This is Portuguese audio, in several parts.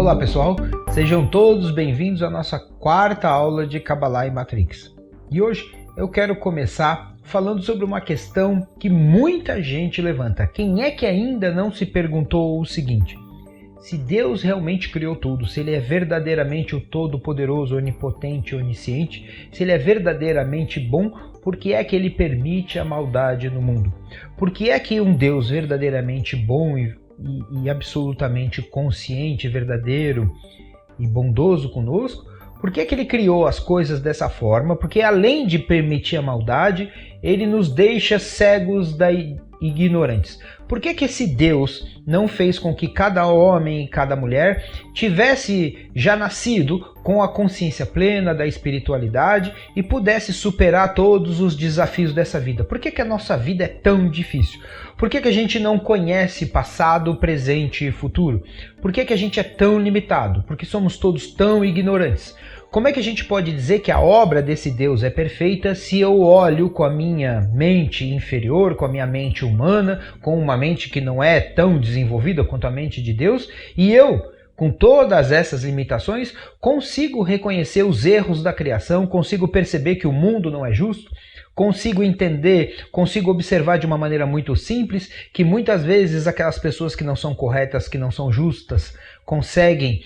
Olá pessoal, sejam todos bem-vindos à nossa quarta aula de Kabbalah e Matrix. E hoje eu quero começar falando sobre uma questão que muita gente levanta. Quem é que ainda não se perguntou o seguinte: se Deus realmente criou tudo, se Ele é verdadeiramente o Todo-Poderoso, Onipotente, Onisciente, se Ele é verdadeiramente bom, por que é que Ele permite a maldade no mundo? Por que é que um Deus verdadeiramente bom e absolutamente consciente, verdadeiro e bondoso conosco, por que é que Ele criou as coisas dessa forma? Porque além de permitir a maldade, Ele nos deixa cegos e ignorantes. Por que que esse Deus não fez com que cada homem e cada mulher tivesse já nascido com a consciência plena da espiritualidade e pudesse superar todos os desafios dessa vida? Por que que a nossa vida é tão difícil? Por que que a gente não conhece passado, presente e futuro? Por que que a gente é tão limitado? Porque somos todos tão ignorantes. Como é que a gente pode dizer que a obra desse Deus é perfeita se eu olho com a minha mente inferior, com a minha mente humana, com uma mente que não é tão desenvolvida quanto a mente de Deus, e eu, com todas essas limitações, consigo reconhecer os erros da criação, consigo perceber que o mundo não é justo, consigo entender, consigo observar de uma maneira muito simples que muitas vezes aquelas pessoas que não são corretas, que não são justas, conseguem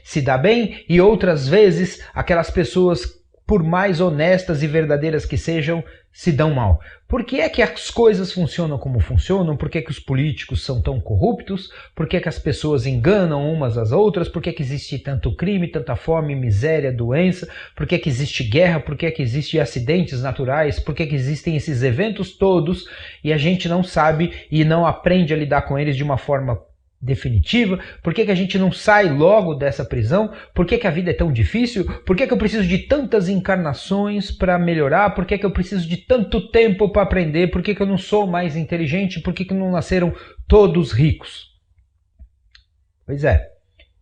se dar bem, e outras vezes aquelas pessoas, por mais honestas e verdadeiras que sejam, se dão mal. Por que é que as coisas funcionam como funcionam? Por que é que os políticos são tão corruptos? Por que é que as pessoas enganam umas às outras? Por que é que existe tanto crime, tanta fome, miséria, doença? Por que é que existe guerra? Por que é que existem acidentes naturais? Por que é que existem esses eventos todos e a gente não sabe e não aprende a lidar com eles de uma forma definitiva? Por que que a gente não sai logo dessa prisão? Por que que a vida é tão difícil? Por que que eu preciso de tantas encarnações para melhorar? Por que que eu preciso de tanto tempo para aprender? Por que que eu não sou mais inteligente? Por que que não nasceram todos ricos? Pois é,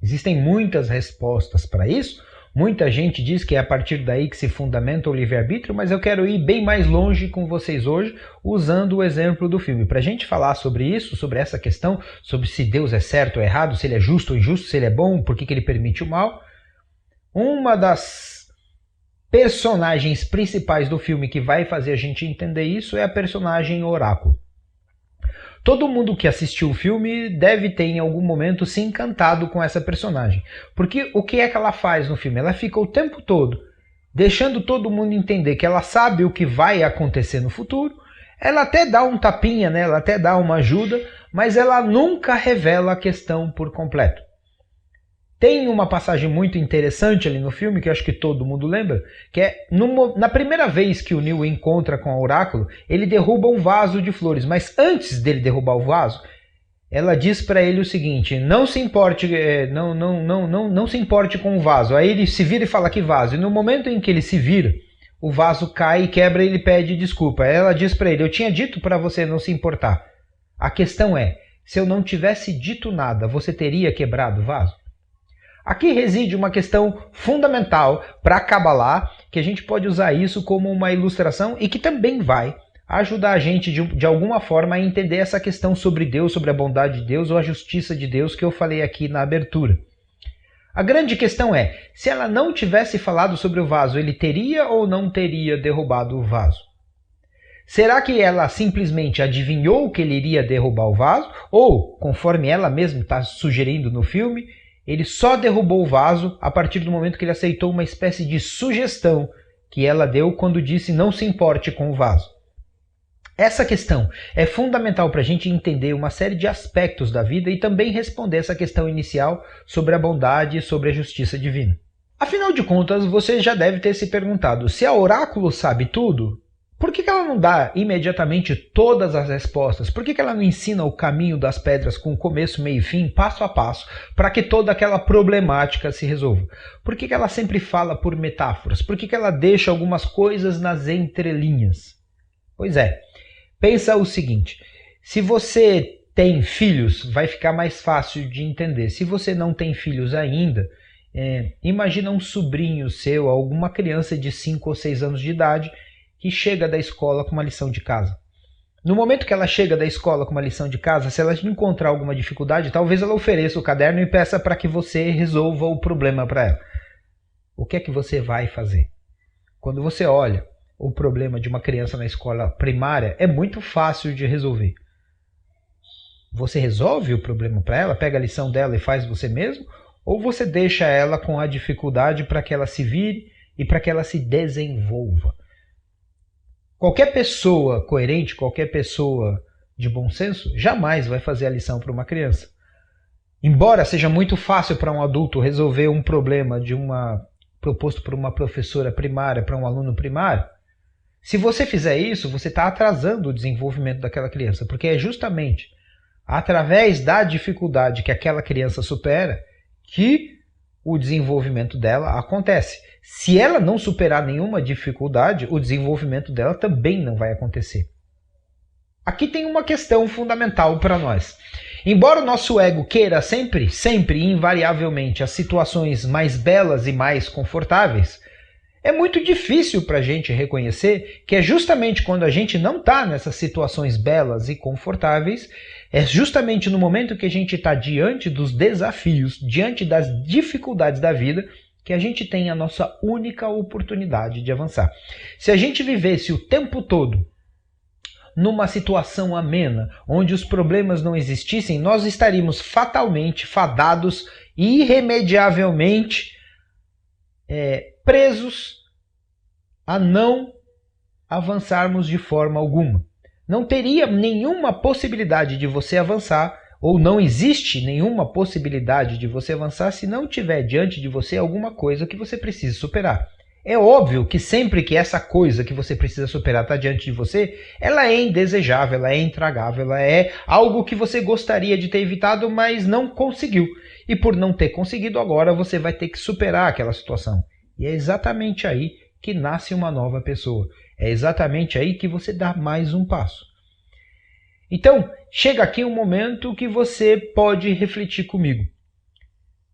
existem muitas respostas para isso. Muita gente diz que é a partir daí que se fundamenta o livre-arbítrio, mas eu quero ir bem mais longe com vocês hoje, usando o exemplo do filme. Para a gente falar sobre isso, sobre essa questão, sobre se Deus é certo ou errado, se Ele é justo ou injusto, se Ele é bom, por que que Ele permite o mal. Uma das personagens principais do filme que vai fazer a gente entender isso é a personagem Oráculo. Todo mundo que assistiu o filme deve ter em algum momento se encantado com essa personagem. Porque o que é que ela faz no filme? Ela fica o tempo todo deixando todo mundo entender que ela sabe o que vai acontecer no futuro. Ela até dá um tapinha, né? Ela até dá uma ajuda, mas ela nunca revela a questão por completo. Tem uma passagem muito interessante ali no filme, que eu acho que todo mundo lembra, que é na primeira vez que o Neo encontra com a Oráculo, ele derruba um vaso de flores, mas antes dele derrubar o vaso, ela diz para ele o seguinte: não se importe, não se importe com o vaso. Aí ele se vira e fala: que vaso? E no momento em que ele se vira, o vaso cai e quebra e ele pede desculpa. Aí ela diz para ele: eu tinha dito para você não se importar. A questão é, se eu não tivesse dito nada, você teria quebrado o vaso? Aqui reside uma questão fundamental para a Kabbalah, que a gente pode usar isso como uma ilustração e que também vai ajudar a gente de alguma forma a entender essa questão sobre Deus, sobre a bondade de Deus ou a justiça de Deus que eu falei aqui na abertura. A grande questão é, se ela não tivesse falado sobre o vaso, ele teria ou não teria derrubado o vaso? Será que ela simplesmente adivinhou que ele iria derrubar o vaso? Ou, conforme ela mesma está sugerindo no filme, ele só derrubou o vaso a partir do momento que ele aceitou uma espécie de sugestão que ela deu quando disse não se importe com o vaso? Essa questão é fundamental para a gente entender uma série de aspectos da vida e também responder essa questão inicial sobre a bondade e sobre a justiça divina. Afinal de contas, você já deve ter se perguntado, se a Oráculo sabe tudo, por que ela não dá imediatamente todas as respostas? Por que ela não ensina o caminho das pedras com começo, meio e fim, passo a passo, para que toda aquela problemática se resolva? Por que ela sempre fala por metáforas? Por que ela deixa algumas coisas nas entrelinhas? Pois é, pensa o seguinte: se você tem filhos, vai ficar mais fácil de entender. Se você não tem filhos ainda, imagina um sobrinho seu, alguma criança de 5 ou 6 anos de idade, que chega da escola com uma lição de casa. No momento que ela chega da escola com uma lição de casa, se ela encontrar alguma dificuldade, talvez ela ofereça o caderno e peça para que você resolva o problema para ela. O que é que você vai fazer? Quando você olha o problema de uma criança na escola primária, é muito fácil de resolver. Você resolve o problema para ela, pega a lição dela e faz você mesmo? Ou você deixa ela com a dificuldade para que ela se vire e para que ela se desenvolva? Qualquer pessoa coerente, qualquer pessoa de bom senso, jamais vai fazer a lição para uma criança. Embora seja muito fácil para um adulto resolver um problema proposto por uma professora primária para um aluno primário, se você fizer isso, você está atrasando o desenvolvimento daquela criança, porque é justamente através da dificuldade que aquela criança supera que o desenvolvimento dela acontece. Se ela não superar nenhuma dificuldade, o desenvolvimento dela também não vai acontecer. Aqui tem uma questão fundamental para nós. Embora o nosso ego queira sempre e invariavelmente as situações mais belas e mais confortáveis, é muito difícil para a gente reconhecer que é justamente quando a gente não está nessas situações belas e confortáveis, é justamente no momento que a gente está diante dos desafios, diante das dificuldades da vida, que a gente tem a nossa única oportunidade de avançar. Se a gente vivesse o tempo todo numa situação amena, onde os problemas não existissem, nós estaríamos fatalmente fadados e irremediavelmente presos a não avançarmos de forma alguma. Não teria nenhuma possibilidade de você avançar, ou não existe nenhuma possibilidade de você avançar se não tiver diante de você alguma coisa que você precisa superar. É óbvio que sempre que essa coisa que você precisa superar está diante de você, ela é indesejável, ela é intragável, ela é algo que você gostaria de ter evitado, mas não conseguiu. E por não ter conseguido, agora você vai ter que superar aquela situação. E é exatamente aí que nasce uma nova pessoa. É exatamente aí que você dá mais um passo. Então, chega aqui um momento que você pode refletir comigo.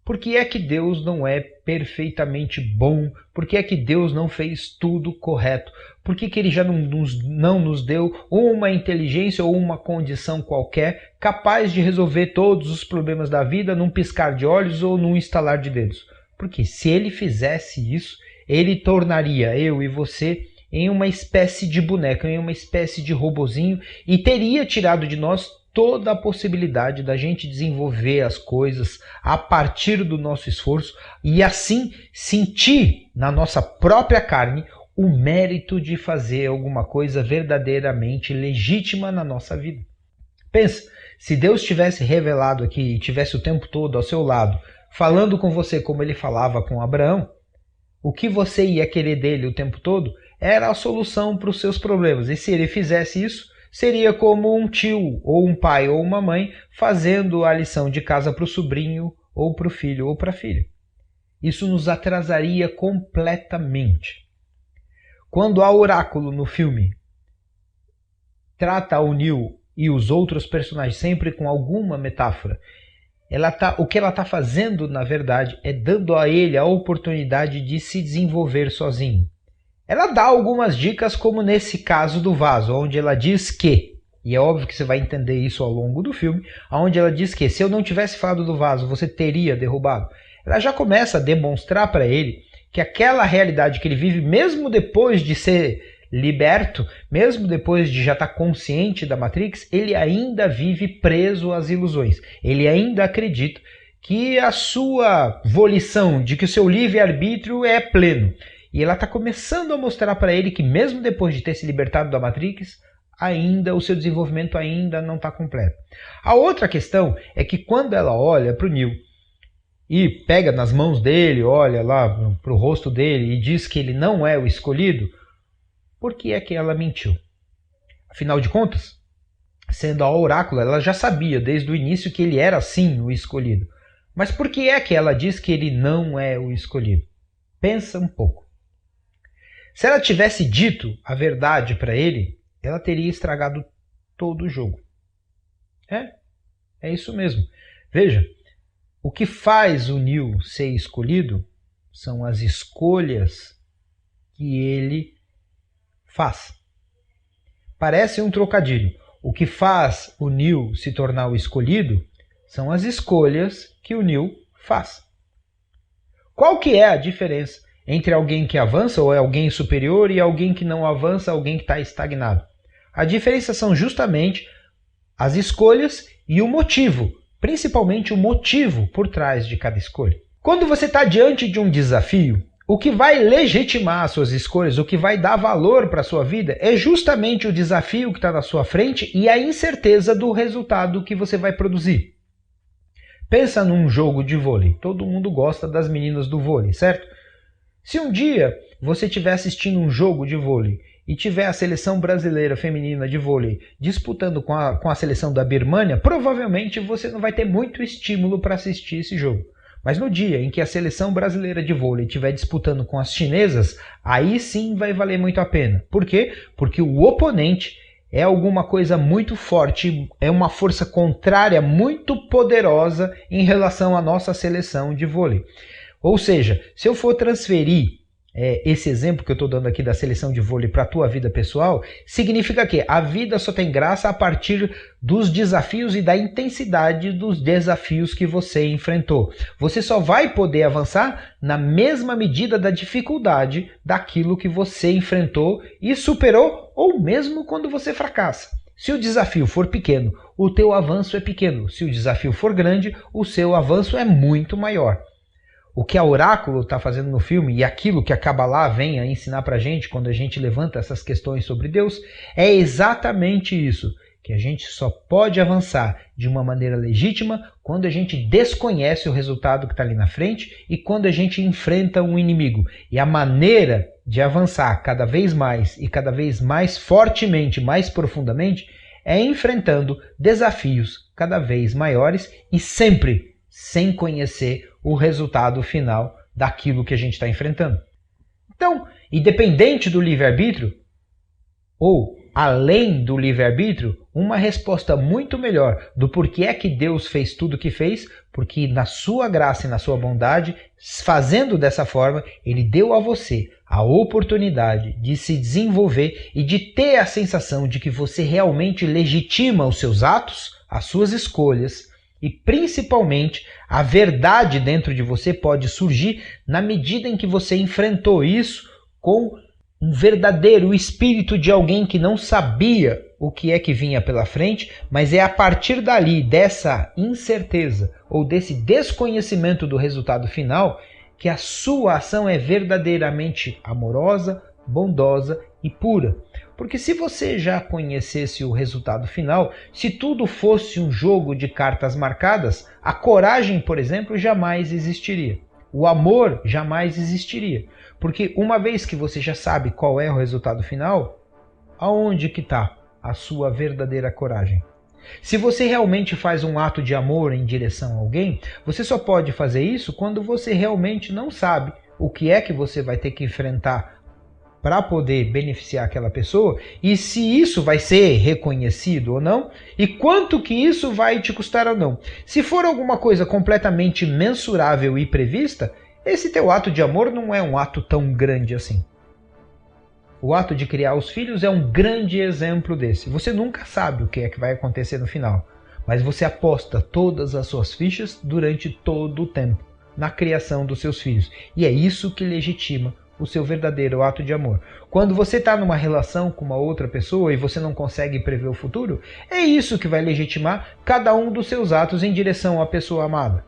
Por que é que Deus não é perfeitamente bom? Por que é que Deus não fez tudo correto? Por que que Ele já não nos deu uma inteligência ou uma condição qualquer capaz de resolver todos os problemas da vida num piscar de olhos ou num estalar de dedos? Porque se Ele fizesse isso, Ele tornaria eu e você em uma espécie de boneca, em uma espécie de robozinho e teria tirado de nós toda a possibilidade da gente desenvolver as coisas a partir do nosso esforço e assim sentir na nossa própria carne o mérito de fazer alguma coisa verdadeiramente legítima na nossa vida. Pensa, se Deus tivesse revelado aqui e tivesse o tempo todo ao seu lado, falando com você como ele falava com Abraão, o que você ia querer dele o tempo todo era a solução para os seus problemas. E se ele fizesse isso, seria como um tio, ou um pai, ou uma mãe fazendo a lição de casa para o sobrinho, ou para o filho, ou para a filha. Isso nos atrasaria completamente. Quando a Oráculo no filme trata o Neo e os outros personagens sempre com alguma metáfora, o que ela está fazendo, na verdade, é dando a ele a oportunidade de se desenvolver sozinho. Ela dá algumas dicas, como nesse caso do vaso, onde ela diz que, e é óbvio que você vai entender isso ao longo do filme, onde ela diz que se eu não tivesse falado do vaso, você teria derrubado. Ela já começa a demonstrar para ele que aquela realidade que ele vive, mesmo depois de ser liberto, mesmo depois de já estar consciente da Matrix, ele ainda vive preso às ilusões. Ele ainda acredita que a sua volição, de que o seu livre-arbítrio é pleno. E ela está começando a mostrar para ele que mesmo depois de ter se libertado da Matrix, ainda o seu desenvolvimento ainda não está completo. A outra questão é que quando ela olha para o Neo e pega nas mãos dele, olha lá para o rosto dele e diz que ele não é o escolhido, por que é que ela mentiu? Afinal de contas, sendo a Oráculo, ela já sabia desde o início que ele era sim o escolhido. Mas por que é que ela diz que ele não é o escolhido? Pensa um pouco. Se ela tivesse dito a verdade para ele, ela teria estragado todo o jogo. É isso mesmo. Veja, o que faz o Neo ser escolhido são as escolhas que ele faz. Parece um trocadilho. O que faz o Neil se tornar o escolhido são as escolhas que o Neil faz. Qual que é a diferença entre alguém que avança ou é alguém superior e alguém que não avança, alguém que está estagnado? A diferença são justamente as escolhas e o motivo, principalmente o motivo por trás de cada escolha. Quando você está diante de um desafio, o que vai legitimar as suas escolhas, o que vai dar valor para a sua vida, é justamente o desafio que está na sua frente e a incerteza do resultado que você vai produzir. Pensa num jogo de vôlei. Todo mundo gosta das meninas do vôlei, certo? Se um dia você estiver assistindo um jogo de vôlei e tiver a seleção brasileira feminina de vôlei disputando com a seleção da Birmânia, provavelmente você não vai ter muito estímulo para assistir esse jogo. Mas no dia em que a seleção brasileira de vôlei estiver disputando com as chinesas, aí sim vai valer muito a pena. Por quê? Porque o oponente é alguma coisa muito forte, é uma força contrária muito poderosa em relação à nossa seleção de vôlei. Ou seja, se eu for transferir esse exemplo que eu estou dando aqui da seleção de vôlei para a tua vida pessoal, significa que a vida só tem graça a partir dos desafios e da intensidade dos desafios que você enfrentou. Você só vai poder avançar na mesma medida da dificuldade daquilo que você enfrentou e superou, ou mesmo quando você fracassa. Se o desafio for pequeno, o teu avanço é pequeno. Se o desafio for grande, o seu avanço é muito maior. O que a Oráculo está fazendo no filme e aquilo que a Kabbalah vem a ensinar para a gente quando a gente levanta essas questões sobre Deus é exatamente isso, que a gente só pode avançar de uma maneira legítima quando a gente desconhece o resultado que está ali na frente e quando a gente enfrenta um inimigo. E a maneira de avançar cada vez mais e cada vez mais fortemente, mais profundamente, é enfrentando desafios cada vez maiores e sempre sem conhecer o resultado final daquilo que a gente está enfrentando. Então, independente do livre-arbítrio, ou além do livre-arbítrio, uma resposta muito melhor do porquê é que Deus fez tudo o que fez, porque na sua graça e na sua bondade, fazendo dessa forma, Ele deu a você a oportunidade de se desenvolver e de ter a sensação de que você realmente legitima os seus atos, as suas escolhas, e principalmente a verdade dentro de você pode surgir na medida em que você enfrentou isso com um verdadeiro espírito de alguém que não sabia o que é que vinha pela frente, mas é a partir dali, dessa incerteza ou desse desconhecimento do resultado final, que a sua ação é verdadeiramente amorosa, bondosa e pura. Porque se você já conhecesse o resultado final, se tudo fosse um jogo de cartas marcadas, a coragem, por exemplo, jamais existiria. O amor jamais existiria. Porque uma vez que você já sabe qual é o resultado final, aonde que está a sua verdadeira coragem? Se você realmente faz um ato de amor em direção a alguém, você só pode fazer isso quando você realmente não sabe o que é que você vai ter que enfrentar para poder beneficiar aquela pessoa, e se isso vai ser reconhecido ou não, e quanto que isso vai te custar ou não. Se for alguma coisa completamente mensurável e prevista, esse teu ato de amor não é um ato tão grande assim. O ato de criar os filhos é um grande exemplo desse. Você nunca sabe o que é que vai acontecer no final, mas você aposta todas as suas fichas durante todo o tempo na criação dos seus filhos. E é isso que legitima o seu verdadeiro ato de amor. Quando você está numa relação com uma outra pessoa e você não consegue prever o futuro, é isso que vai legitimar cada um dos seus atos em direção à pessoa amada.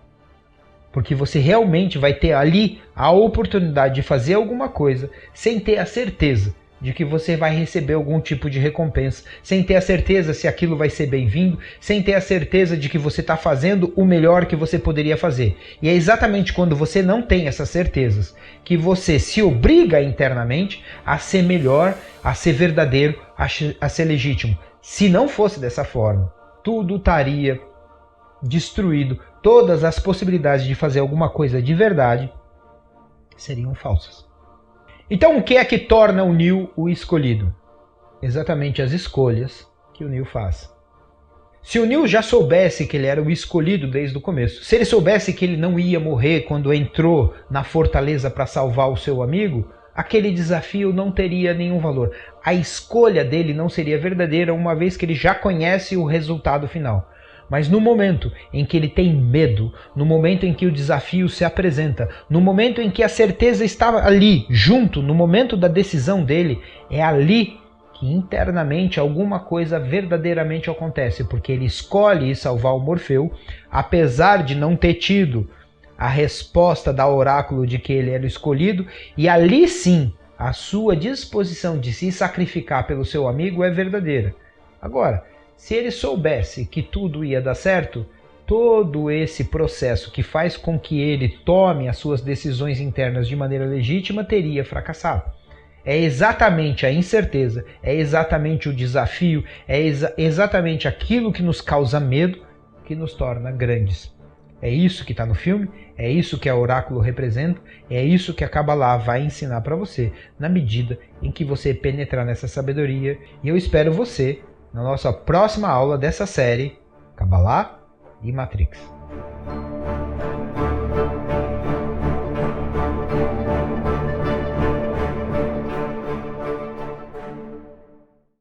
Porque você realmente vai ter ali a oportunidade de fazer alguma coisa sem ter a certeza de que você vai receber algum tipo de recompensa, sem ter a certeza se aquilo vai ser bem-vindo, sem ter a certeza de que você está fazendo o melhor que você poderia fazer. E é exatamente quando você não tem essas certezas que você se obriga internamente a ser melhor, a ser verdadeiro, a ser legítimo. Se não fosse dessa forma, tudo estaria destruído, todas as possibilidades de fazer alguma coisa de verdade seriam falsas. Então, o que é que torna o Neil o escolhido? Exatamente as escolhas que o Neil faz. Se o Neil já soubesse que ele era o escolhido desde o começo, se ele soubesse que ele não ia morrer quando entrou na fortaleza para salvar o seu amigo, aquele desafio não teria nenhum valor. A escolha dele não seria verdadeira, uma vez que ele já conhece o resultado final. Mas no momento em que ele tem medo, no momento em que o desafio se apresenta, no momento em que a certeza está ali, junto, no momento da decisão dele, é ali que internamente alguma coisa verdadeiramente acontece, porque ele escolhe salvar o Morfeu, apesar de não ter tido a resposta da oráculo de que ele era escolhido, e ali sim a sua disposição de se sacrificar pelo seu amigo é verdadeira. Agora, se ele soubesse que tudo ia dar certo, todo esse processo que faz com que ele tome as suas decisões internas de maneira legítima teria fracassado. É exatamente a incerteza, é exatamente o desafio, é exatamente aquilo que nos causa medo que nos torna grandes. É isso que está no filme, é isso que a oráculo representa, é isso que a Kabbalah vai ensinar para você, na medida em que você penetrar nessa sabedoria. E eu espero você na nossa próxima aula dessa série, Kabbalah e Matrix.